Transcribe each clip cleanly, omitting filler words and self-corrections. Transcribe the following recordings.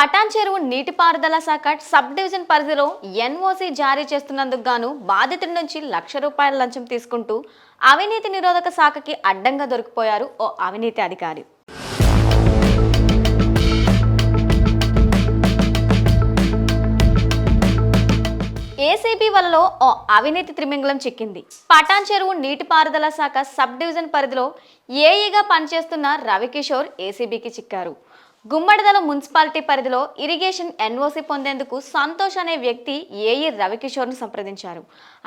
పటాన్ చెరువు నీటిపారుదల శాఖ సబ్ డివిజన్ పరిధిలో ఎన్ఓసి జారీ చేస్తున్నందుకు గాను బాధితుడి నుంచి ₹1,00,000 లంచం తీసుకుంటూ అవినీతి నిరోధక శాఖకి అడ్డంగా దొరికిపోయారు ఓ అవినీతి అధికారి. ఏసీబీ వలలో ఓ అవినీతి త్రిమింగలం చిక్కింది. పటాన్ చెరువు నీటిపారుదల శాఖ సబ్ డివిజన్ పరిధిలో ఏఈగా పనిచేస్తున్న రవికిషోర్ ఏసీబీకి చిక్కారు. గుమ్మడిదల మున్సిపాలిటీ పరిధిలో ఇరిగేషన్ ఎన్ఓసి పొందేందుకు సంతోష్ అనే వ్యక్తి ఏఈ రవికిషోర్ను సంప్రదించారు.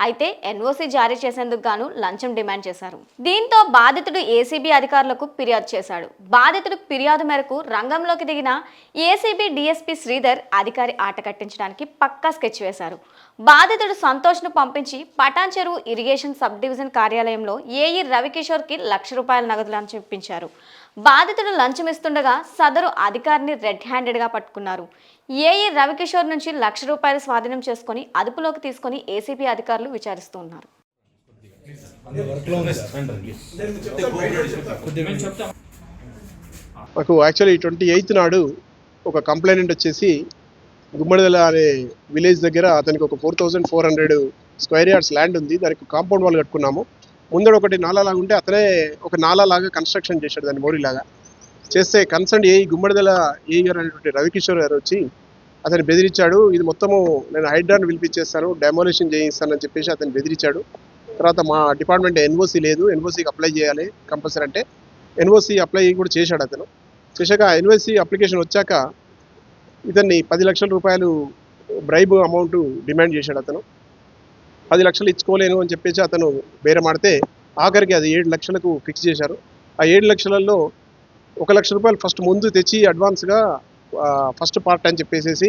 అయితే ఎన్ఓసి జారీ చేసేందుకు గాను లంచం డిమాండ్ చేశారు. దీంతో బాధితుడు ఏసీబీ అధికారులకు ఫిర్యాదు చేశాడు. బాధితుడు ఫిర్యాదు మేరకు రంగంలోకి దిగిన ఏసీబీ డీఎస్పీ శ్రీధర్ అధికారి ఆట కట్టించడానికి పక్కా స్కెచ్ వేశారు. బాధితుడు సంతోష్ను పంపించి పటాన్ చెరువు ఇరిగేషన్ సబ్ డివిజన్ కార్యాలయంలో ఏఈ రవికిషోర్కి ₹1,00,000 నగదు లంచం ఇప్పించారు. బాధితుడు లంచం ఇస్తుండగా సదరు అధికారిని రెడ్ హ్యాండెడ్గా పట్టుకున్నారు. ఏఈ రవికిషోర్ నుంచి ₹1,00,000 స్వాధీనం చేసుకుని అదుపులోకి తీసుకుని ఏసీబీ అధికారులు విచారిస్తున్నారు. మాకు యాక్చువల్లీ 28 నాడు ఒక కంప్లైంట్ వచ్చేసి గుమ్మడిదల అనే విలేజ్ దగ్గర అతనికి ఒక 4,400 స్క్వేర్ యార్డ్స్ ల్యాండ్ ఉంది. దానికి కాంపౌండ్ వాల్ కట్టుకున్నాము. ముందర ఒకటి నాలా లాగా ఉంటే అతనే ఒక నాలా లాగా కన్స్ట్రక్షన్ చేశాడు, దాన్ని మోరీలాగా చేస్తే కన్సర్న్ గుమ్మడిదల ఏఈ గారు అనేటువంటి రవికిషోర్ గారు వచ్చి అతను బెదిరించాడు. ఇది మొత్తము నేను హైడ్రాన్ని పిలిపించేస్తాను, డెమోలిషన్ చేయిస్తానని చెప్పేసి అతను బెదిరించాడు. తర్వాత మా డిపార్ట్మెంట్ ఎన్ఓసి లేదు, ఎన్ఓసికి అప్లై చేయాలి కంపల్సరీ అంటే ఎన్ఓసి అప్లై కూడా చేశాడు. అతను చేశాక ఎన్ఓసి అప్లికేషన్ వచ్చాక ఇతన్ని ₹10,00,000 బ్రైబ్ అమౌంట్ డిమాండ్ చేశాడు. అతను 10 లక్షలు ఇచ్చుకోలేను అని చెప్పేసి అతను బేరమాడితే ఆఖరికి అది 7 లక్షలకు ఫిక్స్ చేశారు. ఆ 7 లక్షలలో ₹1,00,000 ఫస్ట్ ముందు తెచ్చి అడ్వాన్స్గా ఫస్ట్ పార్ట్ అని చెప్పేసి